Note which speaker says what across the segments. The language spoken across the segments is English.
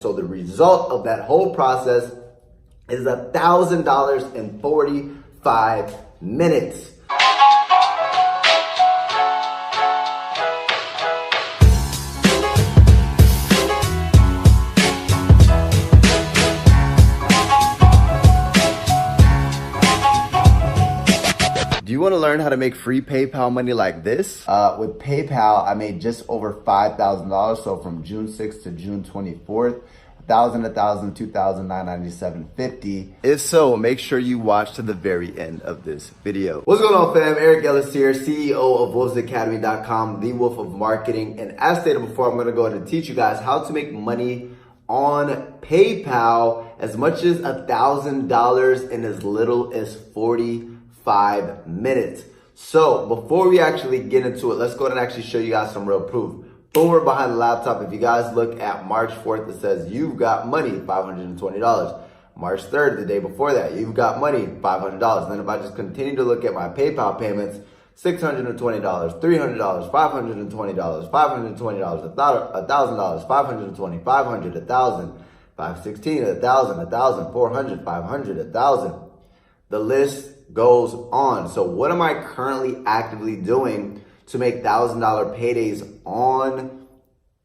Speaker 1: So the result of that whole process is $1,000 in 45 minutes. Do you want to learn how to make free PayPal money like this? With PayPal, I made just over $5,000. So from June 6th to June 24th, $1,000, $2,997.50. If so, make sure you watch to the very end of this video. What's going on, fam? McAllister here, CEO of wolvesacademy.com, the wolf of marketing. And as stated before, I'm going to go ahead and teach you guys how to make money on PayPal as much as $1,000 in as little as 45 minutes. So before we actually get into it, let's go ahead and actually show you guys some real proof. Boom, we're behind the laptop. If you guys look at March 4th, it says you've got money, $520. March 3rd, the day before that, you've got money, $500. Then if I just continue to look at my PayPal payments, $620, $300, $520, $520, $1,000, $520, $500, $1,000, $516, $1,000, $1,000, $400, $500, $1,000. The list goes on. So what am I currently actively doing to make $1,000 paydays on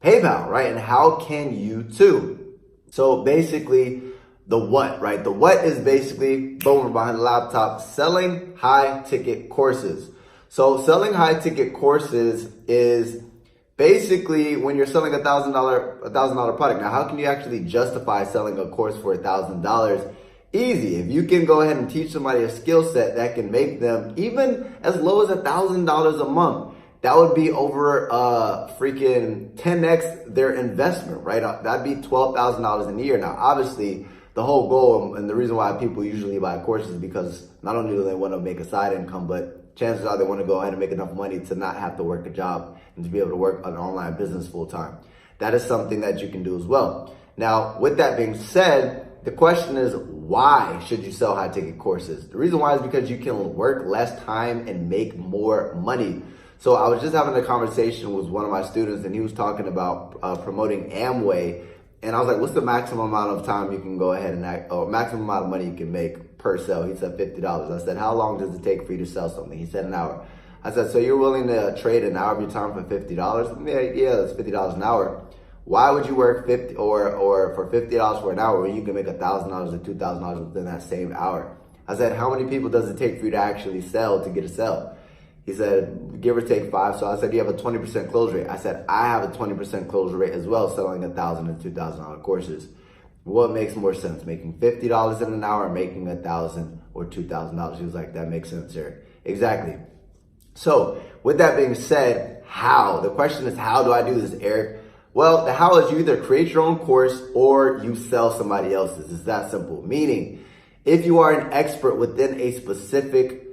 Speaker 1: PayPal, right? And how can you too? So basically the what, right? The what is basically, boom, we're behind the laptop, selling high ticket courses. So selling high ticket courses is basically when you're selling a $1,000 product. Now, how can you actually justify selling a course for $1,000? Easy. If you can go ahead and teach somebody a skill set that can make them even as low as $1,000 a month, that would be over freaking 10x their investment, right? That'd be $12,000 a year. Now, obviously, the whole goal and the reason why people usually buy courses is because not only do they want to make a side income, but chances are they want to go ahead and make enough money to not have to work a job and to be able to work an online business full time. That is something that you can do as well. Now, with that being said, the question is, why should you sell high ticket courses? The reason why is because you can work less time and make more money. So I was just having a conversation with one of my students and he was talking about promoting Amway. And I was like, what's the maximum amount of time you can go ahead and or maximum amount of money you can make per sale? He said $50. I said, how long does it take for you to sell something? He said an hour. I said, so you're willing to trade an hour of your time for $50? Yeah, that's $50 an hour. Why would you work $50 or for $50 for an hour when you can make $1,000 or $2,000 within that same hour? I said, how many people does it take for you to actually sell to get a sale? He said, give or take 5. So I said, you have a 20% close rate. I said, I have a 20% close rate as well, selling $1,000 and $2,000 courses. What makes more sense, making $50 in an hour or making $1,000 or $2,000? He was like, that makes sense, sir. Exactly. So with that being said, how? The question is, how do I do this, Eric? Well, the how is you either create your own course or you sell somebody else's. It's that simple. Meaning, if you are an expert within a specific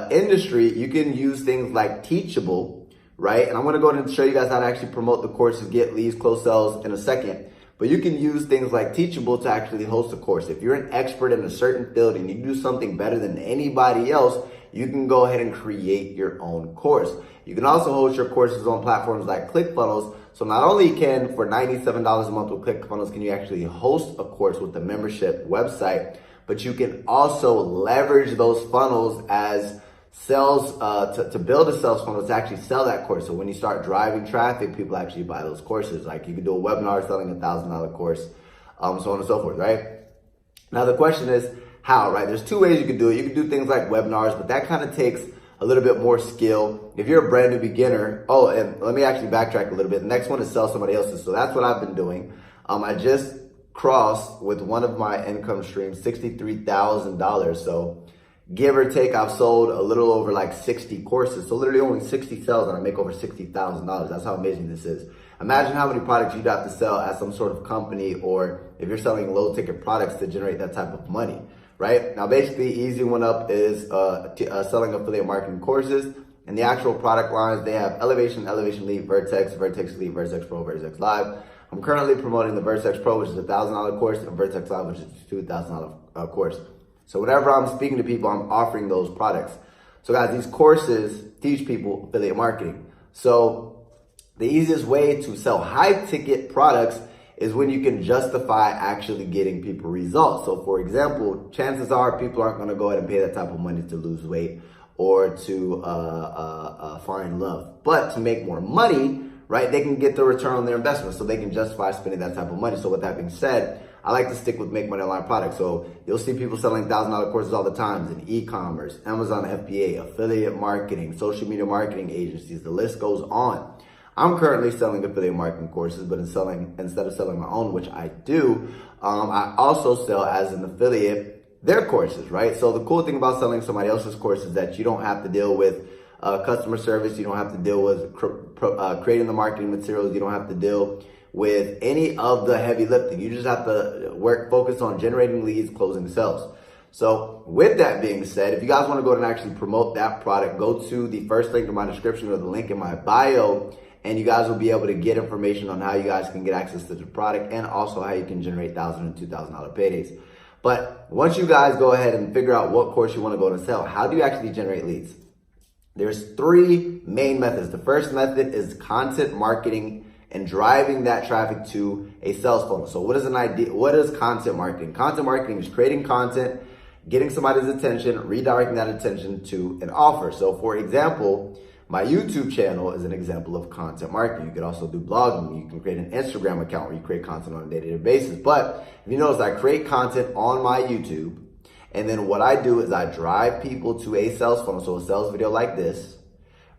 Speaker 1: industry, you can use things like Teachable, right? And I'm going to go ahead and show you guys how to actually promote the courses, get leads, close sales in a second. But you can use things like Teachable to actually host a course. If you're an expert in a certain field and you do something better than anybody else, you can go ahead and create your own course. You can also host your courses on platforms like ClickFunnels. So not only can, for $97 a month with ClickFunnels, can you actually host a course with a membership website, but you can also leverage those funnels as sales, to build a sales funnel to actually sell that course. So when you start driving traffic, people actually buy those courses. Like you can do a webinar selling a $1,000 course, so on and so forth, right? Now the question is how, right? There's two ways you can do it. You can do things like webinars, but that kind of takes a little bit more skill. If you're a brand new beginner, oh, and let me actually backtrack a little bit. The next one is sell somebody else's. So that's what I've been doing. I just crossed with one of my income streams, $63,000. So give or take, I've sold a little over like 60 courses. So literally only 60 sales and I make over $60,000. That's how amazing this is. Imagine how many products you'd have to sell at some sort of company, or if you're selling low ticket products to generate that type of money. Right? Now, basically, easy one up is selling affiliate marketing courses. And the actual product lines, they have Elevation, Elevation Lead, Vertex, Vertex Lead, Vertex Pro, Vertex Live. I'm currently promoting the Vertex Pro, which is a $1,000 course, and Vertex Live, which is a $2,000 course. So whenever I'm speaking to people, I'm offering those products. So guys, these courses teach people affiliate marketing. So the easiest way to sell high ticket products is when you can justify actually getting people results. So for example, chances are people aren't going to go ahead and pay that type of money to lose weight or to find love. But to make more money, right, they can get the return on their investment, so they can justify spending that type of money. So with that being said, I like to stick with make money online products. So you'll see people selling $1,000 courses all the time in e-commerce, Amazon FBA, affiliate marketing, social media marketing agencies, the list goes on. I'm currently selling affiliate marketing courses, but instead of selling my own, which I do, I also sell as an affiliate their courses, right? So the cool thing about selling somebody else's course is that you don't have to deal with customer service. You don't have to deal with creating the marketing materials. You don't have to deal with any of the heavy lifting. You just have to focus on generating leads, closing sales. So with that being said, if you guys want to go and actually promote that product, go to the first link in my description or the link in my bio, and you guys will be able to get information on how you guys can get access to the product and also how you can generate $1,000 and $2,000 paydays. But once you guys go ahead and figure out what course you want to go and sell, how do you actually generate leads? There's three main methods. The first method is content marketing and driving that traffic to a sales funnel. So what is content marketing? Content marketing is creating content, getting somebody's attention, redirecting that attention to an offer. So for example, my YouTube channel is an example of content marketing. You could also do blogging. You can create an Instagram account where you create content on a day-to-day basis. But if you notice, I create content on my YouTube, and then what I do is I drive people to a sales funnel, so a sales video like this,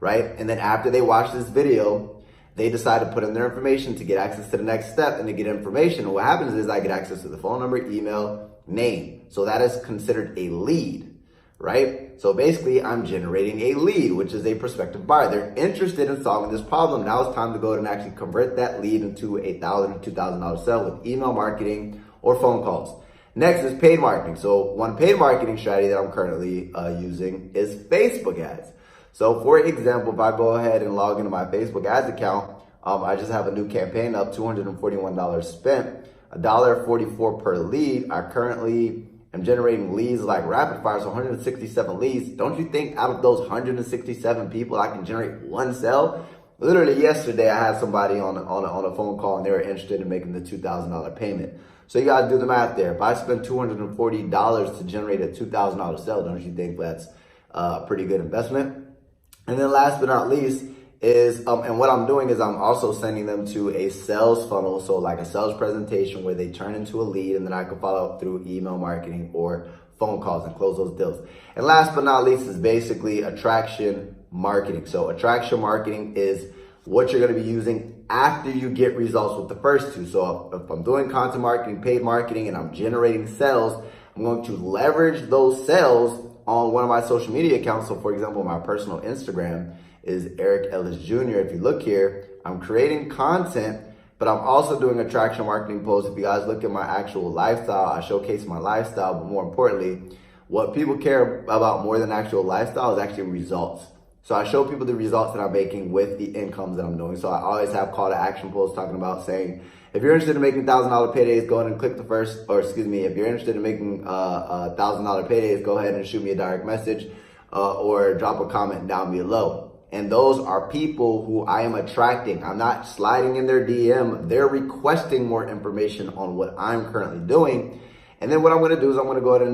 Speaker 1: right? And then after they watch this video, they decide to put in their information to get access to the next step and to get information. And what happens is I get access to the phone number, email, name. So that is considered a lead, right? So basically I'm generating a lead, which is a prospective buyer. They're interested in solving this problem. Now it's time to go ahead and actually convert that lead into a $1,000 or $2,000 sale with email marketing or phone calls. Next is paid marketing. So one paid marketing strategy that I'm currently using is Facebook ads. So for example, if I go ahead and log into my Facebook ads account, I just have a new campaign up, $241 spent, $1.44 per lead. I currently am generating leads like rapid fire, so 167 leads. Don't you think out of those 167 people, I can generate one sale? Literally yesterday, I had somebody on a phone call and they were interested in making the $2,000 payment. So you gotta do the math there. If I spend $240 to generate a $2,000 sale, don't you think that's a pretty good investment? And then last but not least is, and what I'm doing is I'm also sending them to a sales funnel. So like a sales presentation where they turn into a lead, and then I can follow up through email marketing or phone calls and close those deals. And last but not least is basically attraction marketing. So attraction marketing is what you're going to be using after you get results with the first two. So if I'm doing content marketing, paid marketing, and I'm generating sales, I'm going to leverage those sales on one of my social media accounts. So for example, my personal Instagram is Eric Ellis Jr. If you look here, I'm creating content, but I'm also doing attraction marketing posts. If you guys look at my actual lifestyle, I showcase my lifestyle, but more importantly, what people care about more than actual lifestyle is actually results. So I show people the results that I'm making with the incomes that I'm doing. So I always have call to action posts talking about saying, if you're interested in making $1,000 paydays, go ahead and click the first, or excuse me, if you're interested in making $1,000 paydays, go ahead and shoot me a direct message or drop a comment down below. And those are people who I am attracting. I'm not sliding in their DM. They're requesting more information on what I'm currently doing. And then what I'm going to do is I'm going to go ahead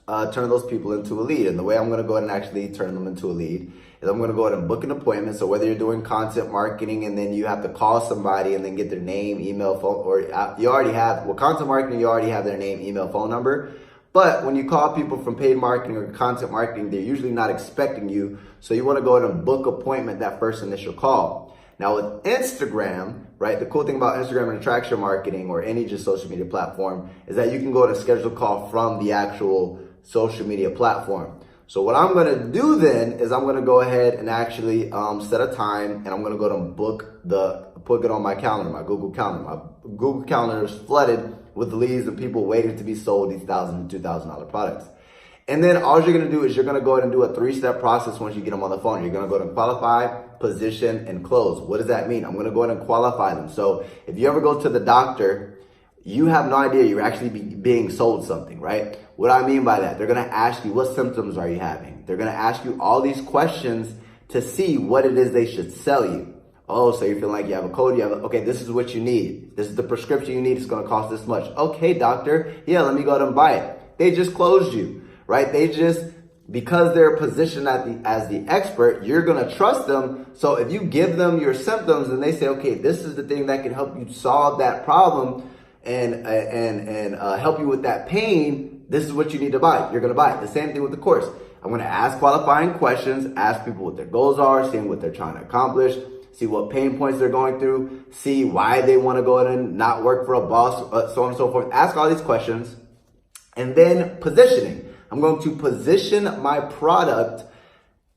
Speaker 1: and turn those people into a lead. And the way I'm going to go ahead and actually turn them into a lead is I'm going to go ahead and book an appointment. So whether you're doing content marketing and then you have to call somebody and then get their name, email, phone, or you already have, well, content marketing, you already have their name, email, phone number. But when you call people from paid marketing or content marketing, they're usually not expecting you. So you want to go ahead and book appointment that first initial call. Now with Instagram, right, the cool thing about Instagram and attraction marketing or any just social media platform is that you can go ahead and schedule a call from the actual social media platform. So what I'm going to do then is I'm going to go ahead and actually set a time, and I'm going to go and book it on my calendar, my Google Calendar. My Google Calendar is flooded with leads and people waiting to be sold these $1,000 and $2,000 products. And then all you're going to do is you're going to go ahead and do a 3-step process once you get them on the phone. You're going to go ahead and qualify, position, and close. What does that mean? I'm going to go ahead and qualify them. So if you ever go to the doctor, you have no idea you're actually being sold something, right? What I mean by that, they're going to ask you, what symptoms are you having? They're going to ask you all these questions to see what it is they should sell you. Oh, so you're feeling like you have a cold, okay, this is what you need. This is the prescription you need. It's going to cost this much. Okay, doctor. Yeah, let me go ahead and buy it. They just closed you, right? Because they're positioned as the expert, you're going to trust them. So if you give them your symptoms and they say, okay, this is the thing that can help you solve that problem and help you with that pain, this is what you need to buy. You're going to buy it. The same thing with the course. I'm going to ask qualifying questions, ask people what their goals are, seeing what they're trying to accomplish, see what pain points they're going through, see why they want to go ahead and not work for a boss, so on and so forth. Ask all these questions. And then positioning. I'm going to position my product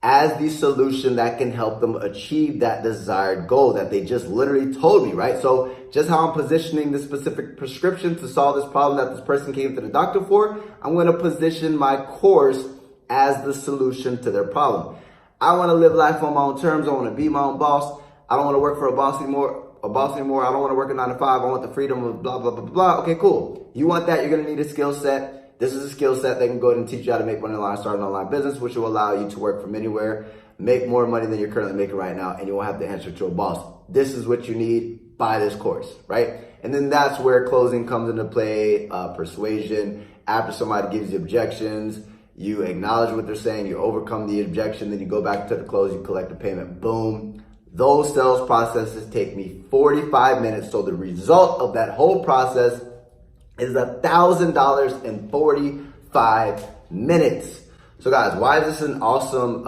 Speaker 1: as the solution that can help them achieve that desired goal that they just literally told me, right? So just how I'm positioning this specific prescription to solve this problem that this person came to the doctor for, I'm going to position my course as the solution to their problem. I want to live life on my own terms. I want to be my own boss. I don't want to work for a boss anymore. I don't want to work a 9 to 5. I want the freedom of blah, blah, blah, blah. Okay, cool. You want that. You're going to need a skill set. This is a skill set that can go ahead and teach you how to make money online, start an online business, which will allow you to work from anywhere, make more money than you're currently making right now, and you won't have to answer to a boss. This is what you need. Buy this course, right? And then that's where closing comes into play, persuasion. After somebody gives you objections, you acknowledge what they're saying, you overcome the objection, then you go back to the close, you collect the payment, boom. Those sales processes take me 45 minutes. So the result of that whole process is $1,000 in 45 minutes. So guys, why is this an awesome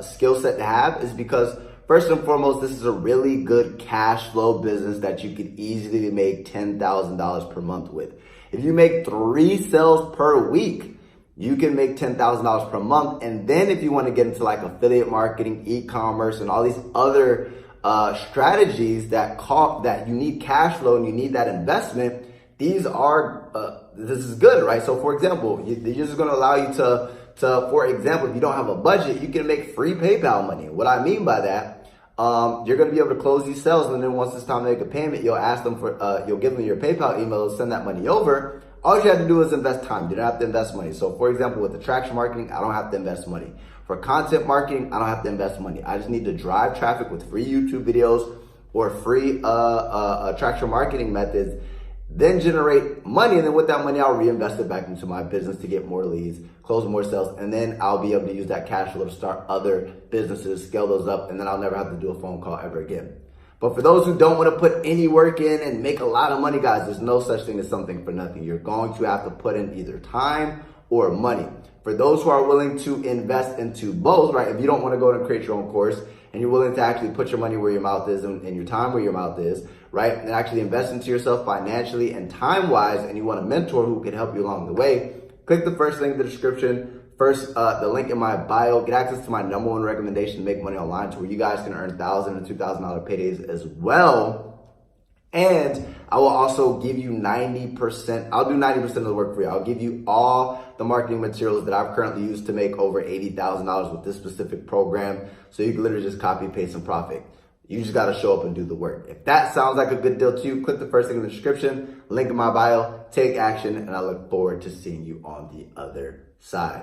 Speaker 1: skill set to have? Is because first and foremost, this is a really good cash flow business that you could easily make $10,000 per month with. If you make 3 sales per week, you can make $10,000 per month. And then if you want to get into like affiliate marketing, e-commerce, and all these other strategies that you need cash flow and you need that investment, this is good, right? So for example, this is going to allow you to, for example, if you don't have a budget, you can make free PayPal money. What I mean by that, you're going to be able to close these sales, and then once it's time to make a payment, you'll ask them you'll give them your PayPal email, send that money over. All you have to do is invest time. You don't have to invest money. So for example, with attraction marketing, I don't have to invest money. For content marketing, I don't have to invest money. I just need to drive traffic with free YouTube videos or free attraction marketing methods, then generate money. And then with that money, I'll reinvest it back into my business to get more leads, close more sales. And then I'll be able to use that cash flow to start other businesses, scale those up, and then I'll never have to do a phone call ever again. But for those who don't want to put any work in and make a lot of money, guys, there's no such thing as something for nothing. You're going to have to put in either time or money. For those who are willing to invest into both, right? If you don't want to go and create your own course and you're willing to actually put your money where your mouth is and your time where your mouth is, right? And actually invest into yourself financially and time-wise, and you want a mentor who can help you along the way, click the first link in the description. First, the link in my bio, get access to my #1 recommendation to make money online, to where you guys can earn $1,000 and $2,000 paydays as well. And I will also give you 90%. I'll do 90% of the work for you. I'll give you all the marketing materials that I've currently used to make over $80,000 with this specific program. So you can literally just copy, paste, and profit. You just got to show up and do the work. If that sounds like a good deal to you, click the first link in the description, link in my bio, take action, and I look forward to seeing you on the other side.